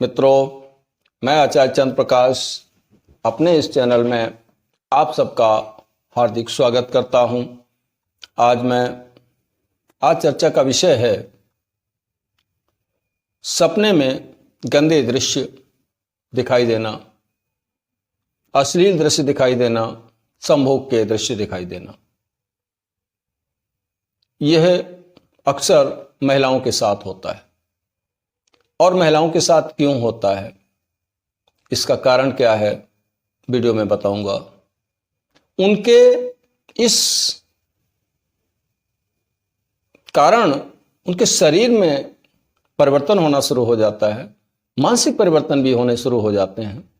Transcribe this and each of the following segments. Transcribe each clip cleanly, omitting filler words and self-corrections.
मित्रों, मैं आचार्य चंद्र प्रकाश अपने इस चैनल में आप सबका हार्दिक स्वागत करता हूं। आज चर्चा का विषय है सपने में गंदे दृश्य दिखाई देना, अश्लील दृश्य दिखाई देना, संभोग के दृश्य दिखाई देना। यह अक्सर महिलाओं के साथ होता है। और महिलाओं के साथ क्यों होता है, इसका कारण क्या है, वीडियो में बताऊंगा। उनके इस कारण उनके शरीर में परिवर्तन होना शुरू हो जाता है, मानसिक परिवर्तन भी होने शुरू हो जाते हैं।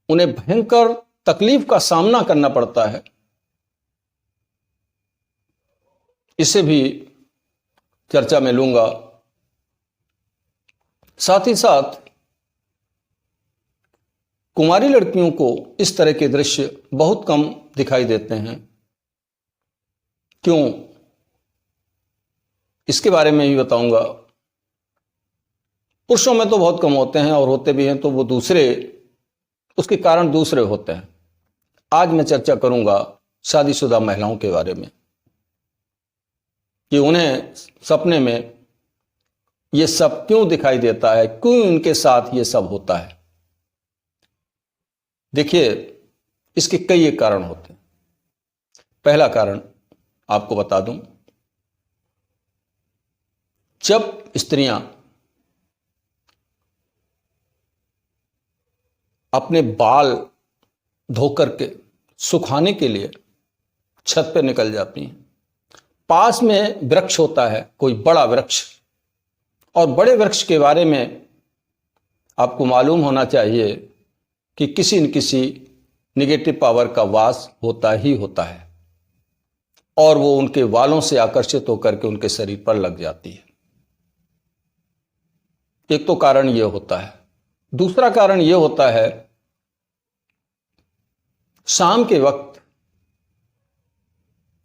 उन्हें भयंकर तकलीफ का सामना करना पड़ता है। इसे भी चर्चा में लूंगा। साथ ही साथ कुंवारी लड़कियों को इस तरह के दृश्य बहुत कम दिखाई देते हैं। क्यों, इसके बारे में भी बताऊंगा। पुरुषों में तो बहुत कम होते हैं, और होते भी हैं तो वो उसके कारण दूसरे होते हैं। आज मैं चर्चा करूंगा शादीशुदा महिलाओं के बारे में कि उन्हें सपने में ये सब क्यों दिखाई देता है, क्यों उनके साथ ये सब होता है। देखिए, इसके कई एक कारण होते हैं। पहला कारण आपको बता दूं, जब स्त्रियां अपने बाल धोकर के सुखाने के लिए छत पर निकल जाती हैं, पास में वृक्ष होता है, कोई बड़ा वृक्ष, और बड़े वृक्ष के बारे में आपको मालूम होना चाहिए कि किसी न किसी निगेटिव पावर का वास होता ही होता है, और वो उनके वालों से आकर्षित होकर के उनके शरीर पर लग जाती है। एक तो कारण ये होता है। दूसरा कारण ये होता है, शाम के वक्त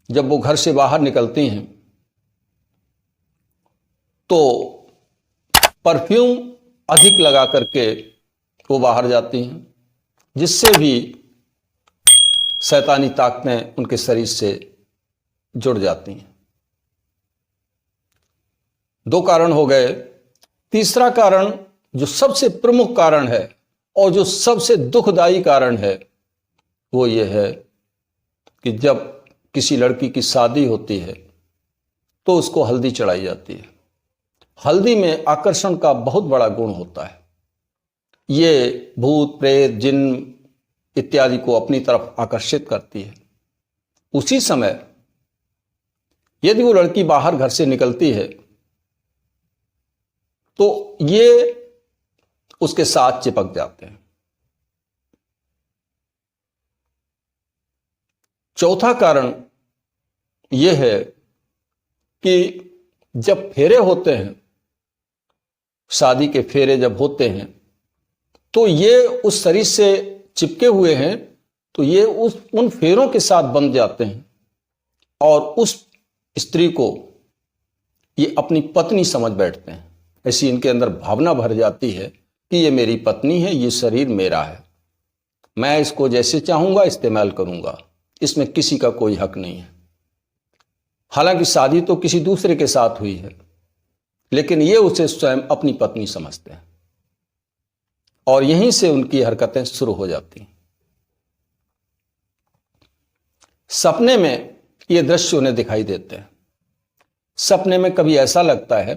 जब वो घर से बाहर निकलती हैं तो परफ्यूम अधिक लगा करके वो बाहर जाती हैं, जिससे भी शैतानी ताकतें उनके शरीर से जुड़ जाती हैं। दो कारण हो गए। तीसरा कारण, जो सबसे प्रमुख कारण है और जो सबसे दुखदाई कारण है, वो ये है कि जब किसी लड़की की शादी होती है तो उसको हल्दी चढ़ाई जाती है। हल्दी में आकर्षण का बहुत बड़ा गुण होता है। ये भूत प्रेत जिन्न इत्यादि को अपनी तरफ आकर्षित करती है। उसी समय यदि वो लड़की बाहर घर से निकलती है तो ये उसके साथ चिपक जाते हैं। चौथा कारण यह है कि जब फेरे होते हैं, शादी के फेरे जब होते हैं, तो ये उस शरीर से चिपके हुए हैं, तो ये उन फेरों के साथ बंध जाते हैं और उस स्त्री को ये अपनी पत्नी समझ बैठते हैं। ऐसी इनके अंदर भावना भर जाती है कि ये मेरी पत्नी है, ये शरीर मेरा है, मैं इसको जैसे चाहूंगा इस्तेमाल करूंगा, इसमें किसी का कोई हक नहीं है। हालांकि शादी तो किसी दूसरे के साथ हुई है, लेकिन ये उसे स्वयं अपनी पत्नी समझते हैं, और यहीं से उनकी हरकतें शुरू हो जाती हैं। सपने में ये दृश्य उन्हें दिखाई देते हैं। सपने में कभी ऐसा लगता है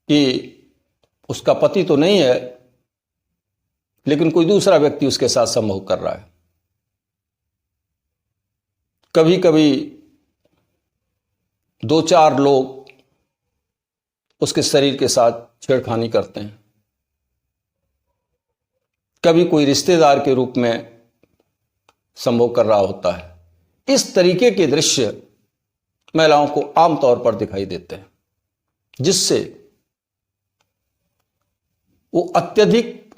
कि उसका पति तो नहीं है, लेकिन कोई दूसरा व्यक्ति उसके साथ संभोग कर रहा है। कभी कभी 2-4 लोग उसके शरीर के साथ छेड़खानी करते हैं। कभी कोई रिश्तेदार के रूप में संभोग कर रहा होता है। इस तरीके के दृश्य महिलाओं को आमतौर पर दिखाई देते हैं, जिससे वो अत्यधिक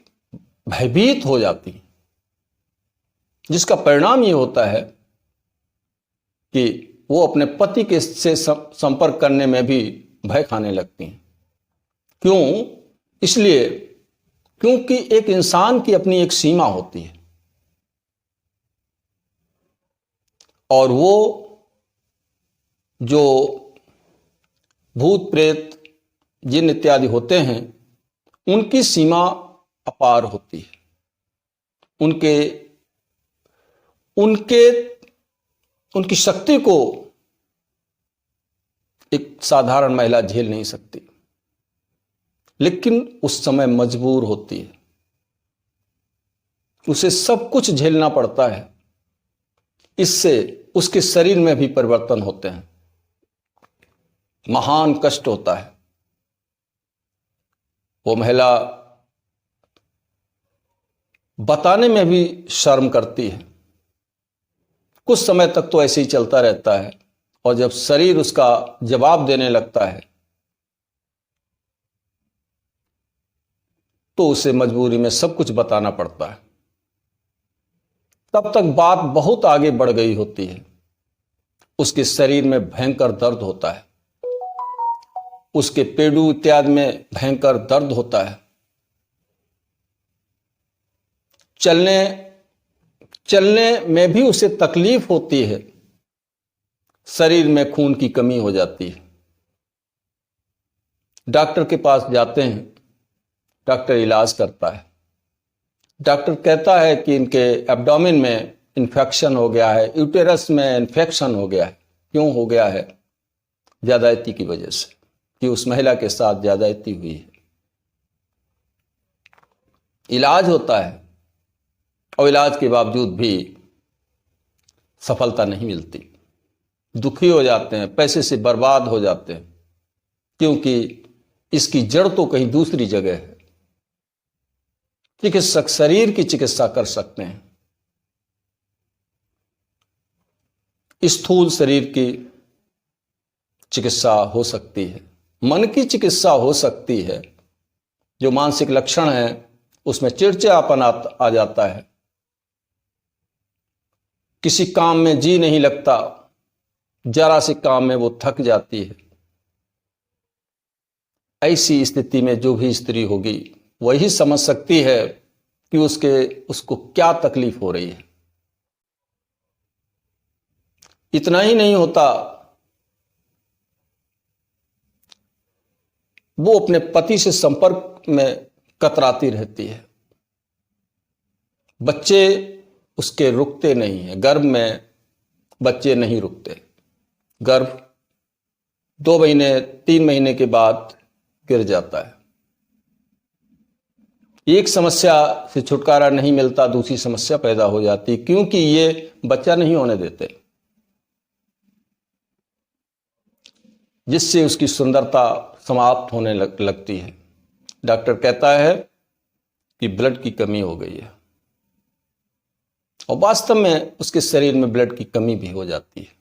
भयभीत हो जाती है, जिसका परिणाम ये होता है कि वो अपने पति के से संपर्क करने में भी भय खाने लगती हैं। क्यों? इसलिए क्योंकि एक इंसान की अपनी एक सीमा होती है, और वो जो भूत प्रेत जिन इत्यादि होते हैं उनकी सीमा अपार होती है। उनके उनके उनकी शक्ति को एक साधारण महिला झेल नहीं सकती, लेकिन उस समय मजबूर होती है, उसे सब कुछ झेलना पड़ता है। इससे उसके शरीर में भी परिवर्तन होते हैं, महान कष्ट होता है। वो महिला बताने में भी शर्म करती है। कुछ समय तक तो ऐसे ही चलता रहता है, और जब शरीर उसका जवाब देने लगता है तो उसे मजबूरी में सब कुछ बताना पड़ता है। तब तक बात बहुत आगे बढ़ गई होती है। उसके शरीर में भयंकर दर्द होता है, उसके पेडू इत्यादि में भयंकर दर्द होता है। चलने में भी उसे तकलीफ होती है, शरीर में खून की कमी हो जाती है। डॉक्टर के पास जाते हैं, डॉक्टर इलाज करता है। डॉक्टर कहता है कि इनके एब्डोमेन में इन्फेक्शन हो गया है, यूटेरस में इन्फेक्शन हो गया है। क्यों हो गया है? ज्यादती की वजह से, कि उस महिला के साथ ज्यादती हुई है। इलाज होता है, और इलाज के बावजूद भी सफलता नहीं मिलती। दुखी हो जाते हैं, पैसे से बर्बाद हो जाते हैं, क्योंकि इसकी जड़ तो कहीं दूसरी जगह है। चिकित्सक शरीर की चिकित्सा कर सकते हैं, स्थूल शरीर की चिकित्सा हो सकती है, मन की चिकित्सा हो सकती है। जो मानसिक लक्षण है उसमें चिड़चिड़ापन आ जाता है, किसी काम में जी नहीं लगता, जरा से काम में वो थक जाती है। ऐसी स्थिति में जो भी स्त्री होगी वही समझ सकती है कि उसको क्या तकलीफ हो रही है। इतना ही नहीं होता, वो अपने पति से संपर्क में कतराती रहती है। बच्चे उसके रुकते नहीं हैं, गर्भ में बच्चे नहीं रुकते। गर्भ 2 महीने 3 महीने के बाद गिर जाता है। एक समस्या से छुटकारा नहीं मिलता, दूसरी समस्या पैदा हो जाती, क्योंकि ये बच्चा नहीं होने देते, जिससे उसकी सुंदरता समाप्त होने लगती है। डॉक्टर कहता है कि ब्लड की कमी हो गई है, और वास्तव में उसके शरीर में ब्लड की कमी भी हो जाती है।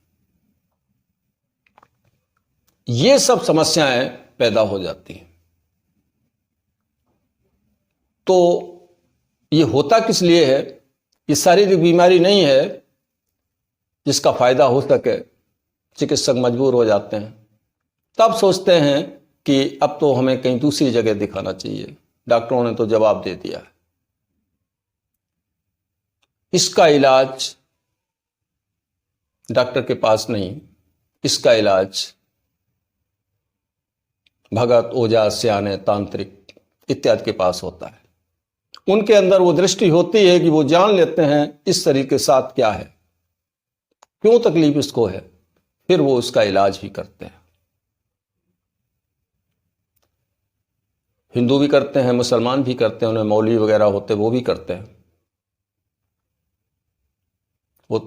ये सब समस्याएं पैदा हो जाती हैं। तो ये होता किस लिए है? ये शारीरिक बीमारी नहीं है जिसका फायदा हो सके। चिकित्सक मजबूर हो जाते हैं, तब सोचते हैं कि अब तो हमें कहीं दूसरी जगह दिखाना चाहिए, डॉक्टरों ने तो जवाब दे दिया है। इसका इलाज डॉक्टर के पास नहीं, इसका इलाज भगत, ओझा, स्याने, तांत्रिक इत्यादि के पास होता है। उनके अंदर वो दृष्टि होती है कि वो जान लेते हैं इस शरीर के साथ क्या है, क्यों तकलीफ इसको है, फिर वो उसका इलाज भी करते हैं। हिंदू भी करते हैं, मुसलमान भी करते हैं, उन्हें मौलवी वगैरह होते वो भी करते हैं। वो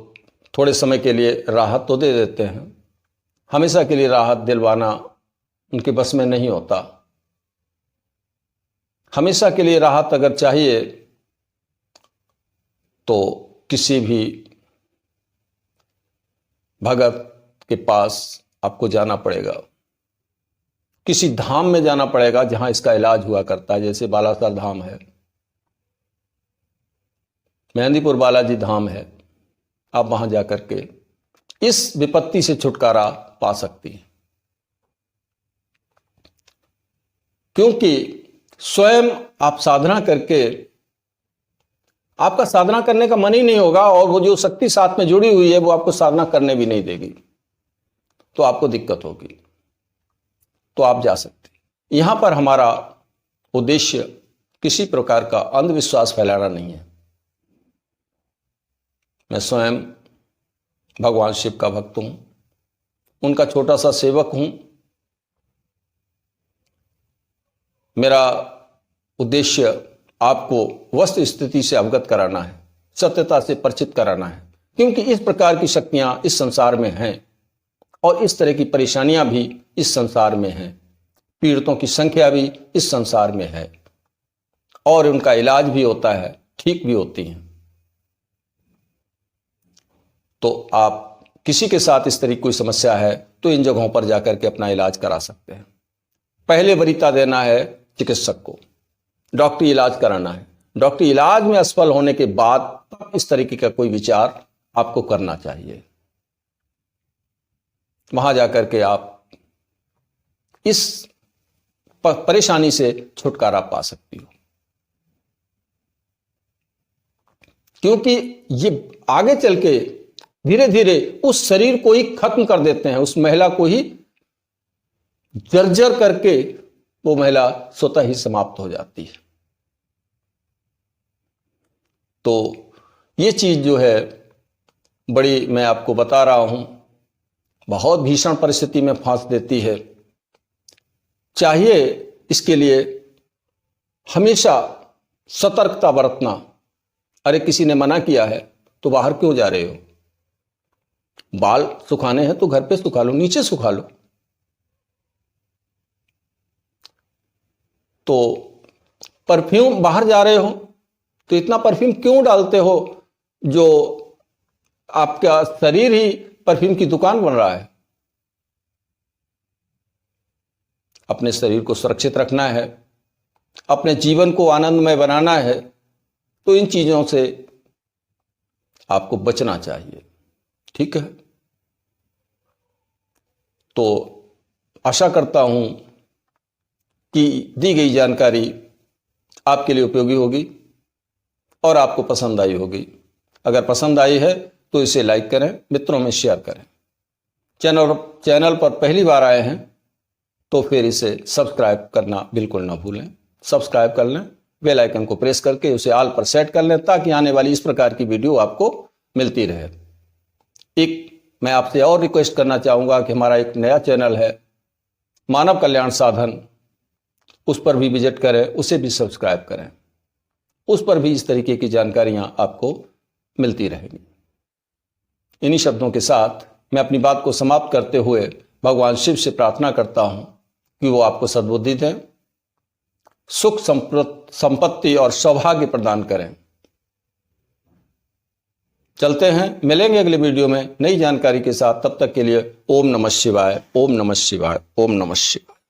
थोड़े समय के लिए राहत तो दे देते हैं, हमेशा के लिए राहत दिलवाना उनके बस में नहीं होता। हमेशा के लिए राहत अगर चाहिए तो किसी भी भगत के पास आपको जाना पड़ेगा, किसी धाम में जाना पड़ेगा जहां इसका इलाज हुआ करता है। जैसे बालासर धाम है, मेहंदीपुर बालाजी धाम है, आप वहां जाकर के इस विपत्ति से छुटकारा पा सकती हैं। क्योंकि स्वयं आप साधना करके आपका साधना करने का मन ही नहीं होगा और वो जो शक्ति साथ में जुड़ी हुई है वो आपको साधना करने भी नहीं देगी, तो आपको दिक्कत होगी। तो आप जा सकते। यहां पर हमारा उद्देश्य किसी प्रकार का अंधविश्वास फैलाना नहीं है। मैं स्वयं भगवान शिव का भक्त हूं, उनका छोटा सा सेवक हूं। मेरा उद्देश्य आपको वस्तु स्थिति से अवगत कराना है, सत्यता से परिचित कराना है, क्योंकि इस प्रकार की शक्तियां इस संसार में हैं और इस तरह की परेशानियां भी इस संसार में हैं। पीड़ितों की संख्या भी इस संसार में है और उनका इलाज भी होता है, ठीक भी होती हैं। तो आप किसी के साथ इस तरह की कोई समस्या है तो इन जगहों पर जाकर के अपना इलाज करा सकते हैं। पहले वरीयता देना है चिकित्सक को, डॉक्टरी इलाज कराना है। डॉक्टरी इलाज में असफल होने के बाद तब इस तरीके का कोई विचार आपको करना चाहिए। वहां जाकर के आप इस परेशानी से छुटकारा पा सकती हो, क्योंकि ये आगे चल के धीरे धीरे उस शरीर को ही खत्म कर देते हैं, उस महिला को ही जर्जर करके वो महिला स्वतः ही समाप्त हो जाती है। तो ये चीज जो है बड़ी, मैं आपको बता रहा हूं, बहुत भीषण परिस्थिति में फांस देती है। चाहिए इसके लिए हमेशा सतर्कता बरतना। अरे किसी ने मना किया है तो बाहर क्यों जा रहे हो? बाल सुखाने हैं तो घर पे सुखा लो, नीचे सुखा लो। तो परफ्यूम, बाहर जा रहे हो तो इतना परफ्यूम क्यों डालते हो जो आपका शरीर ही परफ्यूम की दुकान बन रहा है? अपने शरीर को सुरक्षित रखना है, अपने जीवन को आनंदमय बनाना है, तो इन चीजों से आपको बचना चाहिए। ठीक है, तो आशा करता हूं कि दी गई जानकारी आपके लिए उपयोगी होगी और आपको पसंद आई होगी। अगर पसंद आई है तो इसे लाइक करें, मित्रों में शेयर करें। चैनल पर पहली बार आए हैं तो फिर इसे सब्सक्राइब करना बिल्कुल ना भूलें। सब्सक्राइब कर लें, बेल आइकन को प्रेस करके उसे ऑल पर सेट कर लें, ताकि आने वाली इस प्रकार की वीडियो आपको मिलती रहे। एक मैं आपसे और रिक्वेस्ट करना चाहूँगा कि हमारा एक नया चैनल है मानव कल्याण साधन, उस पर भी विजिट करें, उसे भी सब्सक्राइब करें। उस पर भी इस तरीके की जानकारियां आपको मिलती रहेंगी। इन्हीं शब्दों के साथ मैं अपनी बात को समाप्त करते हुए भगवान शिव से प्रार्थना करता हूं कि वो आपको सद्बुद्धि दें, सुख संपत्ति और सौभाग्य प्रदान करें। चलते हैं, मिलेंगे अगले वीडियो में नई जानकारी के साथ। तब तक के लिए ओम नमः शिवाय, ओम नमः शिवाय, ओम नमः शिवाय।